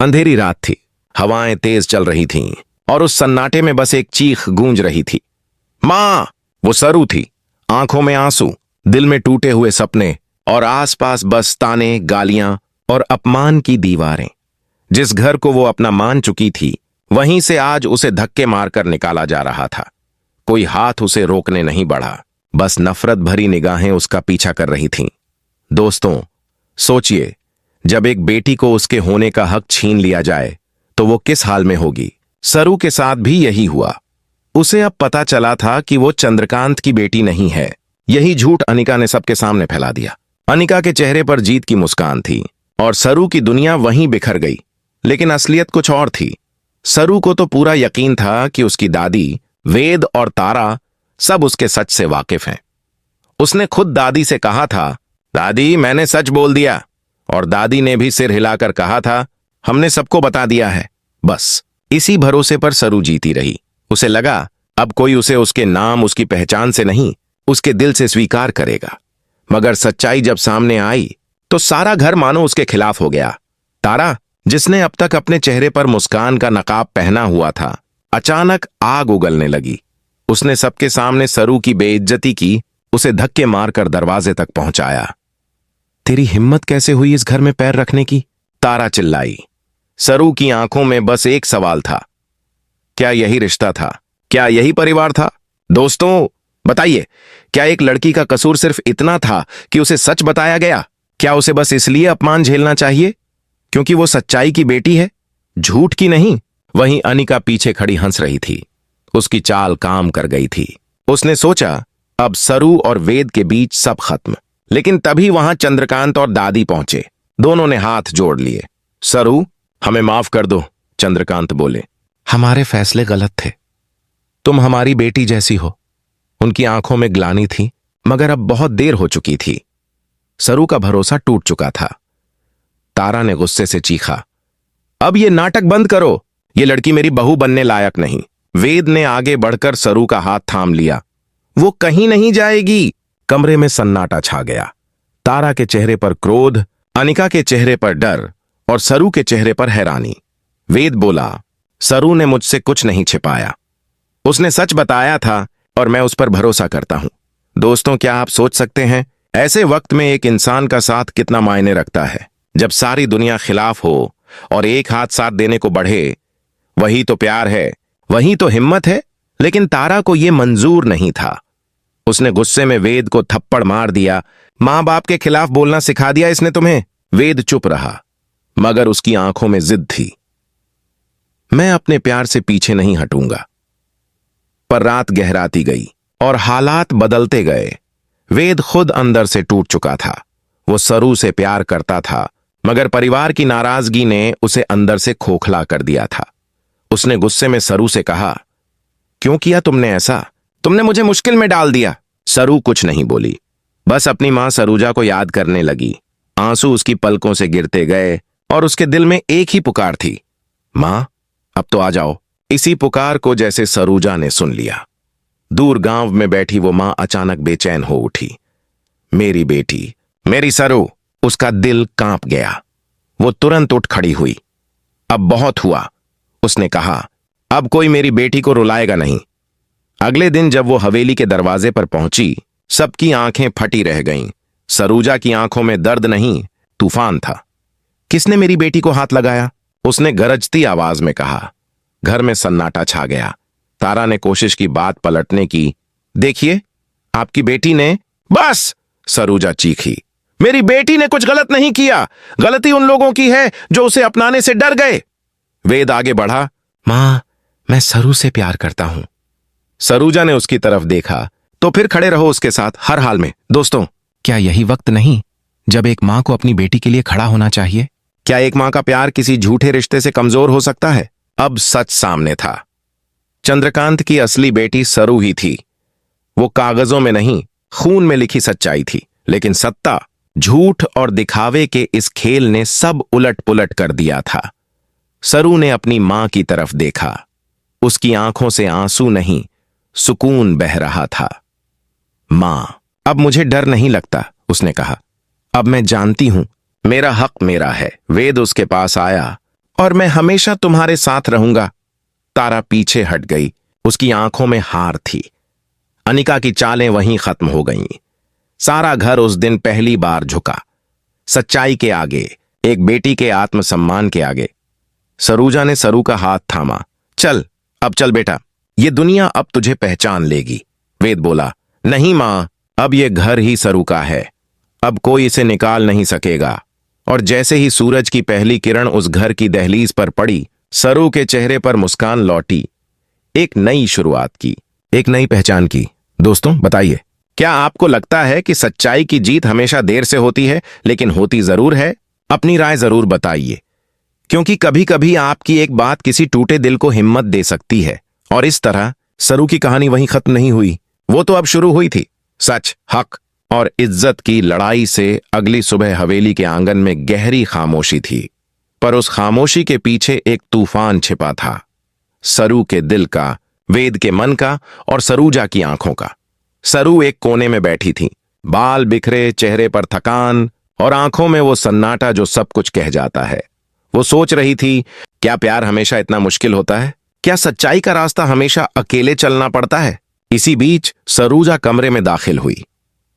अंधेरी रात थी, हवाएं तेज चल रही थीं और उस सन्नाटे में बस एक चीख गूंज रही थी। मां! वो सरू थी, आंखों में आंसू, दिल में टूटे हुए सपने और आसपास बस ताने, गालियां और अपमान की दीवारें। जिस घर को वो अपना मान चुकी थी, वहीं से आज उसे धक्के मारकर निकाला जा रहा था। कोई हाथ उसे रोकने नहीं बढ़ा, बस नफरत भरी निगाहें उसका पीछा कर रही थीं। दोस्तों, सोचिए, जब एक बेटी को उसके होने का हक छीन लिया जाए तो वो किस हाल में होगी। सरू के साथ भी यही हुआ। उसे अब पता चला था कि वो चंद्रकांत की बेटी नहीं है। यही झूठ अनिका ने सबके सामने फैला दिया। अनिका के चेहरे पर जीत की मुस्कान थी और सरू की दुनिया वहीं बिखर गई। लेकिन असलियत कुछ और थी। सरू को तो पूरा यकीन था कि उसकी दादी, वेद और तारा सब उसके सच से वाकिफ हैं। उसने खुद दादी से कहा था, दादी मैंने सच बोल दिया, और दादी ने भी सिर हिलाकर कहा था, हमने सबको बता दिया है। बस इसी भरोसे पर सरू जीती रही। उसे लगा अब कोई उसे उसके नाम, उसकी पहचान से नहीं, उसके दिल से स्वीकार करेगा। मगर सच्चाई जब सामने आई तो सारा घर मानो उसके खिलाफ हो गया। तारा, जिसने अब तक अपने चेहरे पर मुस्कान का नकाब पहना हुआ था, अचानक आग उगलने लगी। उसने सबके सामने सरू की बेइज्जती की, उसे धक्के मारकर दरवाजे तक पहुंचाया। तेरी हिम्मत कैसे हुई इस घर में पैर रखने की? तारा चिल्लाई। सरू की आंखों में बस एक सवाल था, क्या यही रिश्ता था? क्या यही परिवार था? दोस्तों बताइए, क्या एक लड़की का कसूर सिर्फ इतना था कि उसे सच बताया गया? क्या उसे बस इसलिए अपमान झेलना चाहिए क्योंकि वो सच्चाई की बेटी है, झूठ की नहीं? वहीं अनिका पीछे खड़ी हंस रही थी। उसकी चाल काम कर गई थी। उसने सोचा अब सरू और वेद के बीच सब खत्म। लेकिन तभी वहां चंद्रकांत और दादी पहुंचे। दोनों ने हाथ जोड़ लिए। सरू, हमें माफ कर दो, चंद्रकांत बोले। हमारे फैसले गलत थे। तुम हमारी बेटी जैसी हो। उनकी आंखों में ग्लानि थी, मगर अब बहुत देर हो चुकी थी। सरू का भरोसा टूट चुका था। तारा ने गुस्से से चीखा, अब ये नाटक बंद करो, ये लड़की मेरी बहू बनने लायक नहीं। वेद ने आगे बढ़कर सरू का हाथ थाम लिया। वो कहीं नहीं जाएगी। कमरे में सन्नाटा छा गया। तारा के चेहरे पर क्रोध, अनिका के चेहरे पर डर और सरू के चेहरे पर हैरानी। वेद बोला, सरू ने मुझसे कुछ नहीं छिपाया। उसने सच बताया था और मैं उस पर भरोसा करता हूं। दोस्तों, क्या आप सोच सकते हैं ऐसे वक्त में एक इंसान का साथ कितना मायने रखता है? जब सारी दुनिया खिलाफ हो और एक हाथ साथ देने को बढ़े, वही तो प्यार है, वही तो हिम्मत है। लेकिन तारा को यह मंजूर नहीं था। उसने गुस्से में वेद को थप्पड़ मार दिया। मां बाप के खिलाफ बोलना सिखा दिया इसने तुम्हें? वेद चुप रहा, मगर उसकी आंखों में जिद थी। मैं अपने प्यार से पीछे नहीं हटूंगा। पर रात गहराती गई और हालात बदलते गए। वेद खुद अंदर से टूट चुका था। वो सरू से प्यार करता था, मगर परिवार की नाराजगी ने उसे अंदर से खोखला कर दिया था। उसने गुस्से में सरू से कहा, क्यों किया तुमने ऐसा? तुमने मुझे मुश्किल में डाल दिया। सरू कुछ नहीं बोली, बस अपनी मां सरूजा को याद करने लगी। आंसू उसकी पलकों से गिरते गए और उसके दिल में एक ही पुकार थी, मां अब तो आ जाओ। इसी पुकार को जैसे सरूजा ने सुन लिया। दूर गांव में बैठी वो मां अचानक बेचैन हो उठी। मेरी बेटी, मेरी सरू। उसका दिल कांप गया। वो तुरंत उठ खड़ी हुई। अब बहुत हुआ, उसने कहा, अब कोई मेरी बेटी को रुलाएगा नहीं। अगले दिन जब वो हवेली के दरवाजे पर पहुंची, सबकी आंखें फटी रह गईं। सरूजा की आंखों में दर्द नहीं, तूफान था। किसने मेरी बेटी को हाथ लगाया? उसने गरजती आवाज में कहा। घर में सन्नाटा छा गया। तारा ने कोशिश की बात पलटने की। देखिए, आपकी बेटी ने। बस! सरूजा चीखी, मेरी बेटी ने कुछ गलत नहीं किया। गलती उन लोगों की है जो उसे अपनाने से डर गए। वेद आगे बढ़ा, मां, मैं सरू से प्यार करता हूं। सरूजा ने उसकी तरफ देखा। तो फिर खड़े रहो उसके साथ हर हाल में। दोस्तों, क्या यही वक्त नहीं जब एक मां को अपनी बेटी के लिए खड़ा होना चाहिए? क्या एक मां का प्यार किसी झूठे रिश्ते से कमजोर हो सकता है? अब सच सामने था। चंद्रकांत की असली बेटी सरू ही थी। वो कागजों में नहीं, खून में लिखी सच्चाई थी। लेकिन सत्ता, झूठ और दिखावे के इस खेल ने सब उलट पुलट कर दिया था। सरू ने अपनी मां की तरफ देखा। उसकी आंखों से आंसू नहीं, सुकून बह रहा था। मां, अब मुझे डर नहीं लगता, उसने कहा। अब मैं जानती हूं मेरा हक मेरा है। वेद उसके पास आया, और मैं हमेशा तुम्हारे साथ रहूंगा। तारा पीछे हट गई। उसकी आंखों में हार थी। अनिका की चालें वहीं खत्म हो गईं। सारा घर उस दिन पहली बार झुका, सच्चाई के आगे, एक बेटी के आत्मसम्मान के आगे। सरूजा ने सरू का हाथ थामा। चल, अब चल बेटा, ये दुनिया अब तुझे पहचान लेगी। वेद बोला, नहीं मां, अब ये घर ही सरू का है। अब कोई इसे निकाल नहीं सकेगा। और जैसे ही सूरज की पहली किरण उस घर की दहलीज पर पड़ी, सरू के चेहरे पर मुस्कान लौटी। एक नई शुरुआत की, एक नई पहचान की। दोस्तों बताइए, क्या आपको लगता है कि सच्चाई की जीत हमेशा देर से होती है, लेकिन होती जरूर है? अपनी राय जरूर बताइए, क्योंकि कभी कभी आपकी एक बात किसी टूटे दिल को हिम्मत दे सकती है। और इस तरह सरू की कहानी वहीं खत्म नहीं हुई, वो तो अब शुरू हुई थी। सच, हक और इज्जत की लड़ाई से अगली सुबह हवेली के आंगन में गहरी खामोशी थी। पर उस खामोशी के पीछे एक तूफान छिपा था, सरू के दिल का, वेद के मन का और सरूजा की आंखों का। सरू एक कोने में बैठी थी, बाल बिखरे, चेहरे पर थकान और आंखों में वो सन्नाटा जो सब कुछ कह जाता है। वो सोच रही थी, क्या प्यार हमेशा इतना मुश्किल होता है? क्या सच्चाई का रास्ता हमेशा अकेले चलना पड़ता है? इसी बीच सरूजा कमरे में दाखिल हुई।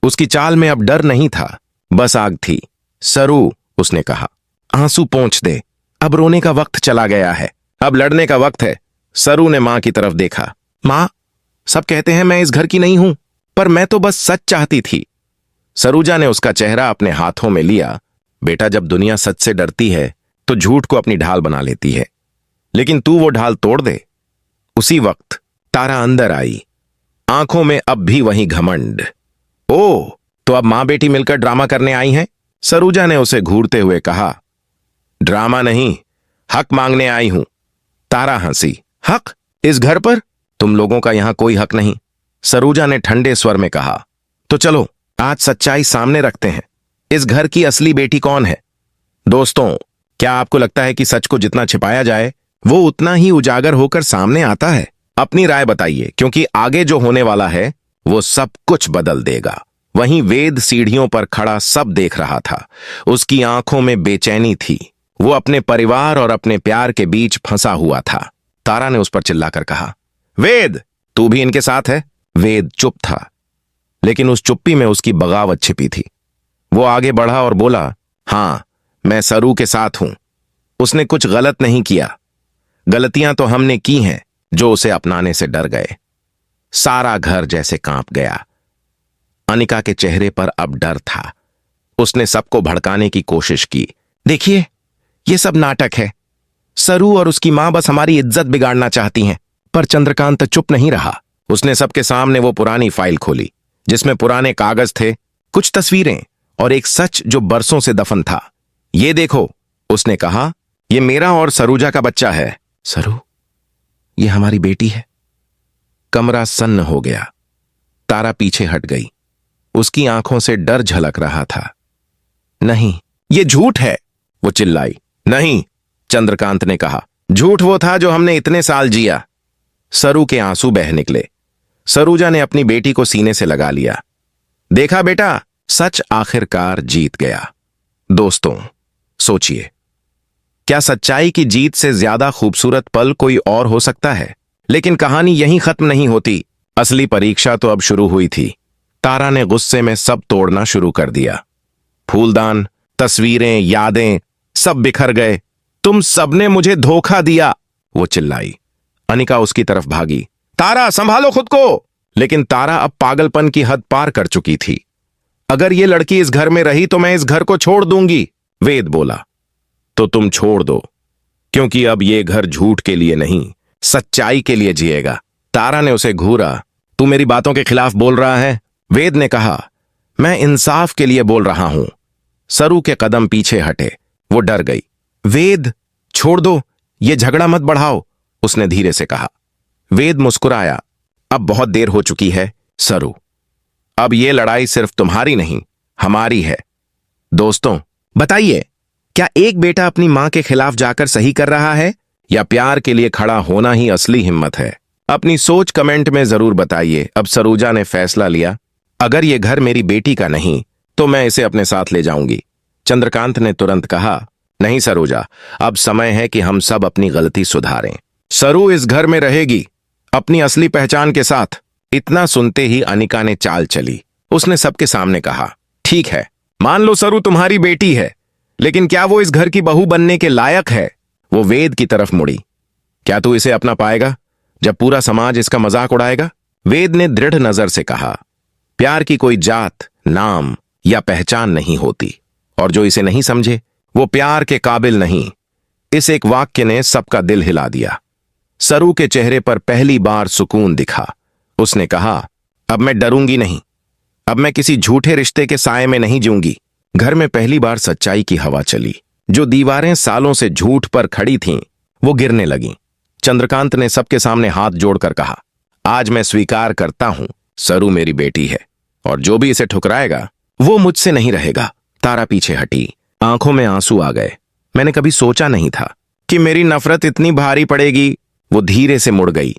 उसकी चाल में अब डर नहीं था, बस आग थी। सरू, उसने कहा, आंसू पोंछ दे, अब रोने का वक्त चला गया है, अब लड़ने का वक्त है। सरू ने मां की तरफ देखा। मां, सब कहते हैं मैं इस घर की नहीं हूं, पर मैं तो बस सच चाहती थी। सरूजा ने उसका चेहरा अपने हाथों में लिया। बेटा, जब दुनिया सच से डरती है तो झूठ को अपनी ढाल बना लेती है, लेकिन तू वो ढाल तोड़ दे। उसी वक्त तारा अंदर आई, आंखों में अब भी वही घमंड। ओह, तो अब मां बेटी मिलकर ड्रामा करने आई हैं? सरूजा ने उसे घूरते हुए कहा। ड्रामा नहीं, हक मांगने आई हूं। तारा हंसी। हक? इस घर पर? तुम लोगों का यहां कोई हक नहीं, सरूजा ने ठंडे स्वर में कहा। तो चलो आज सच्चाई सामने रखते हैं। इस घर की असली बेटी कौन है? दोस्तों, क्या आपको लगता है कि सच को जितना छिपाया जाए वो उतना ही उजागर होकर सामने आता है? अपनी राय बताइए, क्योंकि आगे जो होने वाला है वो सब कुछ बदल देगा। वहीं वेद सीढ़ियों पर खड़ा सब देख रहा था। उसकी आंखों में बेचैनी थी। वो अपने परिवार और अपने प्यार के बीच फंसा हुआ था। तारा ने उस पर चिल्लाकर कहा, वेद, तू भी इनके साथ है? वेद चुप था, लेकिन उस चुप्पी में उसकी बगावत छिपी थी। वो आगे बढ़ा और बोला, हां, मैं सरू के साथ हूं। उसने कुछ गलत नहीं किया। गलतियां तो हमने की हैं जो उसे अपनाने से डर गए। सारा घर जैसे कांप गया। अनिका के चेहरे पर अब डर था। उसने सबको भड़काने की कोशिश की। देखिए, ये सब नाटक है। सरू और उसकी मां बस हमारी इज्जत बिगाड़ना चाहती हैं। पर चंद्रकांत चुप नहीं रहा। उसने सबके सामने वो पुरानी फाइल खोली, जिसमें पुराने कागज थे, कुछ तस्वीरें और एक सच जो बरसों से दफन था। ये देखो, उसने कहा, ये मेरा और सरूजा का बच्चा है। सरू, ये हमारी बेटी है। कमरा सन्न हो गया। तारा पीछे हट गई। उसकी आंखों से डर झलक रहा था। नहीं, ये झूठ है, वो चिल्लाई। नहीं, चंद्रकांत ने कहा, झूठ वो था जो हमने इतने साल जिया। सरू के आंसू बह निकले। सरूजा ने अपनी बेटी को सीने से लगा लिया। देखा बेटा, सच आखिरकार जीत गया। दोस्तों, सोचिए, क्या सच्चाई की जीत से ज्यादा खूबसूरत पल कोई और हो सकता है? लेकिन कहानी यहीं खत्म नहीं होती। असली परीक्षा तो अब शुरू हुई थी। तारा ने गुस्से में सब तोड़ना शुरू कर दिया। फूलदान, तस्वीरें, यादें, सब बिखर गए। तुम सबने मुझे धोखा दिया, वो चिल्लाई। अनिका उसकी तरफ भागी। तारा, संभालो खुद को। लेकिन तारा अब पागलपन की हद पार कर चुकी थी। अगर ये लड़की इस घर में रही तो मैं इस घर को छोड़ दूंगी, वेद बोला। तो तुम छोड़ दो, क्योंकि अब ये घर झूठ के लिए नहीं, सच्चाई के लिए जिएगा। तारा ने उसे घूरा। तू मेरी बातों के खिलाफ बोल रहा है? वेद ने कहा, मैं इंसाफ के लिए बोल रहा हूं। सरू के कदम पीछे हटे। वो डर गई। वेद, छोड़ दो, ये झगड़ा मत बढ़ाओ, उसने धीरे से कहा। वेद मुस्कुराया। अब बहुत देर हो चुकी है सरू। अब ये लड़ाई सिर्फ तुम्हारी नहीं, हमारी है। दोस्तों, बताइए, क्या एक बेटा अपनी मां के खिलाफ जाकर सही कर रहा है, या प्यार के लिए खड़ा होना ही असली हिम्मत है? अपनी सोच कमेंट में जरूर बताइए। अब सरूजा ने फैसला लिया, अगर ये घर मेरी बेटी का नहीं तो मैं इसे अपने साथ ले जाऊंगी। चंद्रकांत ने तुरंत कहा, नहीं सरोजा, अब समय है कि हम सब अपनी गलती सुधारें। सरू इस घर में रहेगी अपनी असली पहचान के साथ। इतना सुनते ही अनिका ने चाल चली। उसने सबके सामने कहा, ठीक है, मान लो सरू तुम्हारी बेटी है, लेकिन क्या वो इस घर की बहू बनने के लायक है? वो वेद की तरफ मुड़ी। क्या तू इसे अपना पाएगा जब पूरा समाज इसका मजाक उड़ाएगा? वेद ने दृढ़ नजर से कहा, प्यार की कोई जात, नाम या पहचान नहीं होती, और जो इसे नहीं समझे वो प्यार के काबिल नहीं। इस एक वाक्य ने सबका दिल हिला दिया। सरू के चेहरे पर पहली बार सुकून दिखा। उसने कहा, अब मैं डरूंगी नहीं, अब मैं किसी झूठे रिश्ते के साए में नहीं जीऊंगी। घर में पहली बार सच्चाई की हवा चली। जो दीवारें सालों से झूठ पर खड़ी थीं, वो गिरने लगीं। चंद्रकांत ने सबके सामने हाथ जोड़कर कहा, आज मैं स्वीकार करता हूं, सरू मेरी बेटी है, और जो भी इसे ठुकराएगा वो मुझसे नहीं रहेगा। तारा पीछे हटी, आंखों में आंसू आ गए। मैंने कभी सोचा नहीं था कि मेरी नफरत इतनी भारी पड़ेगी। वो धीरे से मुड़ गई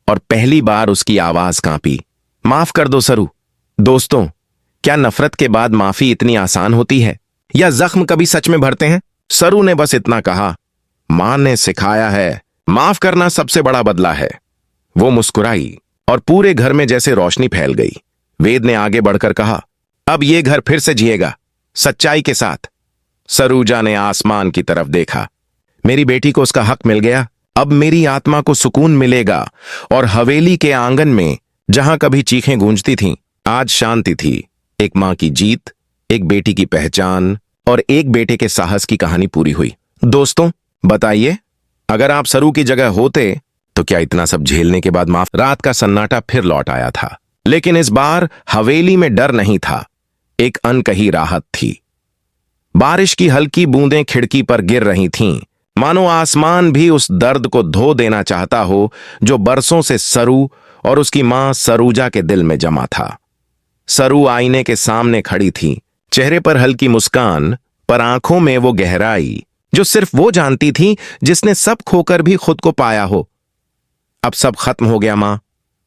और पहली बार उसकी आवाज कांपी, माफ कर दो सरू। दोस्तों, क्या नफरत के बाद माफी इतनी आसान होती है, या जख्म कभी सच में भरते हैं? सरू ने बस इतना कहा, मां ने सिखाया है, माफ करना सबसे बड़ा बदला है। वो मुस्कुराई और पूरे घर में जैसे रोशनी फैल गई। वेद ने आगे बढ़कर कहा, अब ये घर फिर से जिएगा, सच्चाई के साथ। सरूजा ने आसमान की तरफ देखा। मेरी बेटी को उसका हक मिल गया, अब मेरी आत्मा को सुकून मिलेगा। और हवेली के आंगन में जहां कभी चीखें गूंजती थीं, आज शांति थी। एक मां की जीत, एक बेटी की पहचान और एक बेटे के साहस की कहानी पूरी हुई। दोस्तों, बताइए, अगर आप सरू की जगह होते तो क्या इतना सब झेलने के बाद माफ? रात का सन्नाटा फिर लौट आया था, लेकिन इस बार हवेली में डर नहीं था, एक अनकही राहत थी। बारिश की हल्की बूंदें खिड़की पर गिर रही थीं, मानो आसमान भी उस दर्द को धो देना चाहता हो जो बरसों से सरू और उसकी मां सरूजा के दिल में जमा था। सरू आईने के सामने खड़ी थी, चेहरे पर हल्की मुस्कान, पर आंखों में वो गहराई जो सिर्फ वो जानती थी जिसने सब खोकर भी खुद को पाया हो। अब सब खत्म हो गया मां,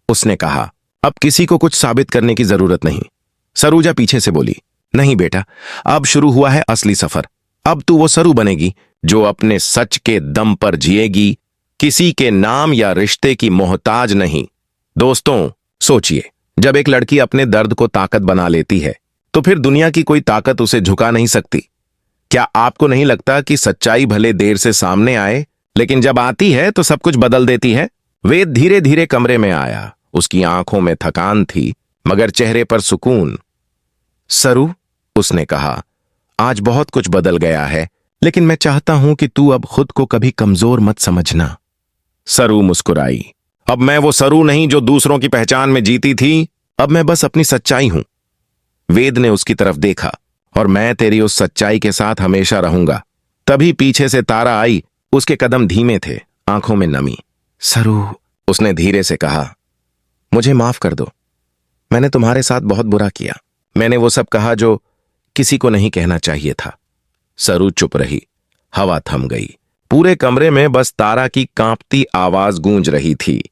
उसने कहा, अब किसी को कुछ साबित करने की जरूरत नहीं। सरूजा पीछे से बोली, नहीं बेटा, अब शुरू हुआ है असली सफर। अब तू वो सरू बनेगी जो अपने सच के दम पर जिएगी, किसी के नाम या रिश्ते की मोहताज नहीं। दोस्तों, सोचिए, जब एक लड़की अपने दर्द को ताकत बना लेती है तो फिर दुनिया की कोई ताकत उसे झुका नहीं सकती। क्या आपको नहीं लगता कि सच्चाई भले देर से सामने आए, लेकिन जब आती है तो सब कुछ बदल देती है? वेद धीरे धीरे कमरे में आया। उसकी आंखों में थकान थी, मगर चेहरे पर सुकून। सरू, उसने कहा, आज बहुत कुछ बदल गया है, लेकिन मैं चाहता हूं कि तू अब खुद को कभी कमजोर मत समझना। सरू मुस्कुराई, अब मैं वो सरू नहीं जो दूसरों की पहचान में जीती थी, अब मैं बस अपनी सच्चाई हूं। वेद ने उसकी तरफ देखा, और मैं तेरी उस सच्चाई के साथ हमेशा रहूंगा। तभी पीछे से तारा आई। उसके कदम धीमे थे, आंखों में नमी। सरू, उसने धीरे से कहा, मुझे माफ कर दो। मैंने तुम्हारे साथ बहुत बुरा किया। मैंने वो सब कहा जो किसी को नहीं कहना चाहिए था। सरू चुप रही। हवा थम गई। पूरे कमरे में बस तारा की कांपती आवाज गूंज रही थी।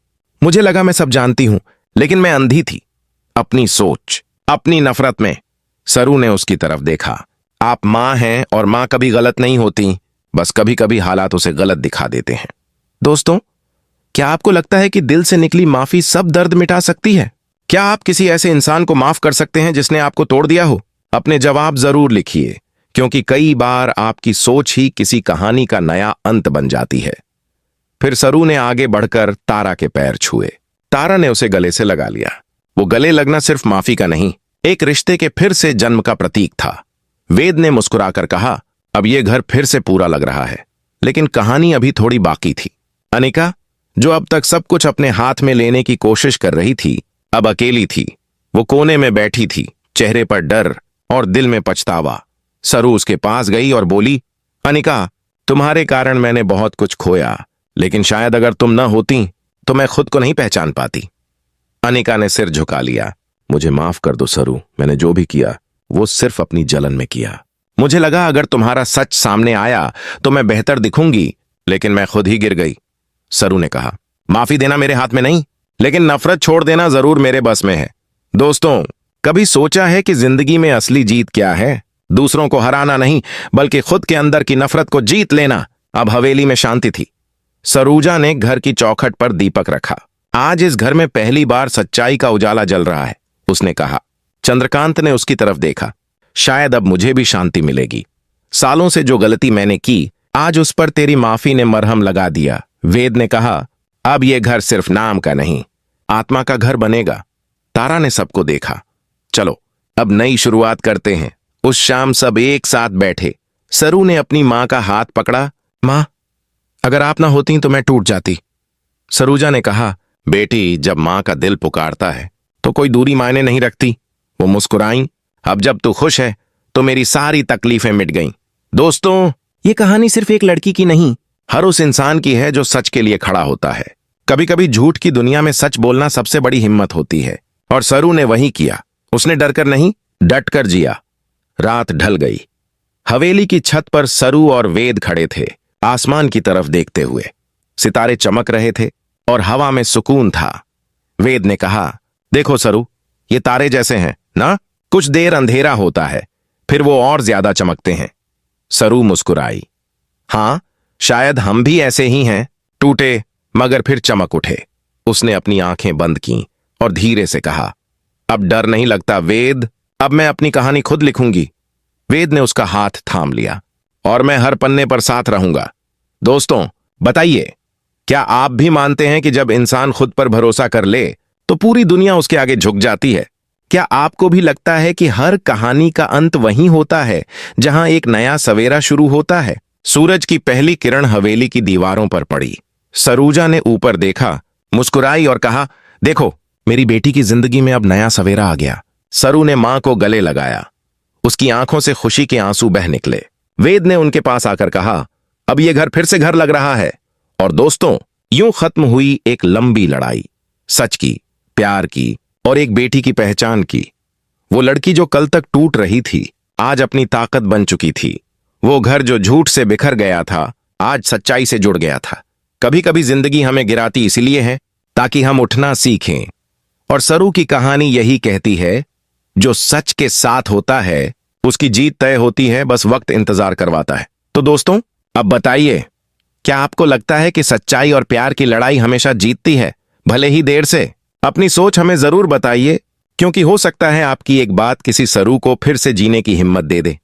मुझे लगा मैं सब जानती हूं, लेकिन मैं अंधी थी, अपनी सोच, अपनी नफरत में। सरू ने उसकी तरफ देखा। आप मां हैं और मां कभी गलत नहीं होती, बस कभी कभी हालात उसे गलत दिखा देते हैं। दोस्तों, क्या आपको लगता है कि दिल से निकली माफी सब दर्द मिटा सकती है? क्या आप किसी ऐसे इंसान को माफ कर सकते हैं जिसने आपको तोड़ दिया हो? अपने जवाब जरूर लिखिए, क्योंकि कई बार आपकी सोच ही किसी कहानी का नया अंत बन जाती है। फिर सरू ने आगे बढ़कर तारा के पैर छुए। तारा ने उसे गले से लगा लिया। वो गले लगना सिर्फ माफी का नहीं, एक रिश्ते के फिर से जन्म का प्रतीक था। वेद ने मुस्कुराकर कहा, अब ये घर फिर से पूरा लग रहा है, लेकिन कहानी अभी थोड़ी बाकी थी। अनिका, जो अब तक सब कुछ अपने हाथ में लेने की कोशिश कर रही थी, अब अकेली थी। वो कोने में बैठी थी, चेहरे पर डर और दिल में पछतावा। सरू उसके पास गई और बोली, अनिका, तुम्हारे कारण मैंने बहुत कुछ खोया, लेकिन शायद अगर तुम न होती तो मैं खुद को नहीं पहचान पाती। अनिका ने सिर झुका लिया। मुझे माफ कर दो सरू, मैंने जो भी किया वो सिर्फ अपनी जलन में किया। मुझे लगा अगर तुम्हारा सच सामने आया तो मैं बेहतर दिखूंगी, लेकिन मैं खुद ही गिर गई। सरू ने कहा, माफी देना मेरे हाथ में नहीं, लेकिन नफरत छोड़ देना जरूर मेरे बस में है। दोस्तों, कभी सोचा है कि जिंदगी में असली जीत क्या है? दूसरों को हराना नहीं, बल्कि खुद के अंदर की नफरत को जीत लेना। अब हवेली में शांति थी। सरूजा ने घर की चौखट पर दीपक रखा। आज इस घर में पहली बार सच्चाई का उजाला जल रहा है, उसने कहा। चंद्रकांत ने उसकी तरफ देखा। शायद अब मुझे भी शांति मिलेगी। सालों से जो गलती मैंने की, आज उस पर तेरी माफी ने मरहम लगा दिया। वेद ने कहा, अब यह घर सिर्फ नाम का नहीं, आत्मा का घर बनेगा। तारा ने सबको देखा। चलो अब नई शुरुआत करते हैं। उस शाम सब एक साथ बैठे। सरू ने अपनी मां का हाथ पकड़ा। मां, अगर आप ना होती तो मैं टूट जाती। सरूजा ने कहा, बेटी, जब मां का दिल पुकारता है तो कोई दूरी मायने नहीं रखती। वो मुस्कुराई। अब जब तू खुश है तो मेरी सारी तकलीफें मिट गईं। दोस्तों, ये कहानी सिर्फ एक लड़की की नहीं, हर उस इंसान की है जो सच के लिए खड़ा होता है। कभी कभी झूठ की दुनिया में सच बोलना सबसे बड़ी हिम्मत होती है, और सरू ने वही किया। उसने डरकर नहीं, डटकर जिया। रात ढल गई। हवेली की छत पर सरू और वेद खड़े थे, आसमान की तरफ देखते हुए। सितारे चमक रहे थे और हवा में सुकून था। वेद ने कहा, देखो सरू, ये तारे जैसे हैं ना? कुछ देर अंधेरा होता है, फिर वो और ज्यादा चमकते हैं। सरू मुस्कुराई। हां, शायद हम भी ऐसे ही हैं, टूटे मगर फिर चमक उठे। उसने अपनी आंखें बंद कीं और धीरे से कहा, अब डर नहीं लगता वेद, अब मैं अपनी कहानी खुद लिखूंगी। वेद ने उसका हाथ थाम लिया। और मैं हर पन्ने पर साथ रहूंगा। दोस्तों, बताइए, क्या आप भी मानते हैं कि जब इंसान खुद पर भरोसा कर ले तो पूरी दुनिया उसके आगे झुक जाती है? क्या आपको भी लगता है कि हर कहानी का अंत वहीं होता है जहां एक नया सवेरा शुरू होता है? सूरज की पहली किरण हवेली की दीवारों पर पड़ी। सरूजा ने ऊपर देखा, मुस्कुराई और कहा, देखो, मेरी बेटी की जिंदगी में अब नया सवेरा आ गया। सरू ने मां को गले लगाया। उसकी आंखों से खुशी के आंसू बह निकले। वेद ने उनके पास आकर कहा, अब यह घर फिर से घर लग रहा है। और दोस्तों, यूं खत्म हुई एक लंबी लड़ाई, सच की, प्यार की और एक बेटी की पहचान की। वो लड़की जो कल तक टूट रही थी, आज अपनी ताकत बन चुकी थी। वो घर जो झूठ से बिखर गया था, आज सच्चाई से जुड़ गया था। कभी कभी जिंदगी हमें गिराती इसलिए है ताकि हम उठना सीखें। और सरू की कहानी यही कहती है, जो सच के साथ होता है उसकी जीत तय होती है, बस वक्त इंतजार करवाता है। तो दोस्तों, अब बताइए, क्या आपको लगता है कि सच्चाई और प्यार की लड़ाई हमेशा जीतती है, भले ही देर से? अपनी सोच हमें जरूर बताइए, क्योंकि हो सकता है आपकी एक बात किसी सरू को फिर से जीने की हिम्मत दे दे।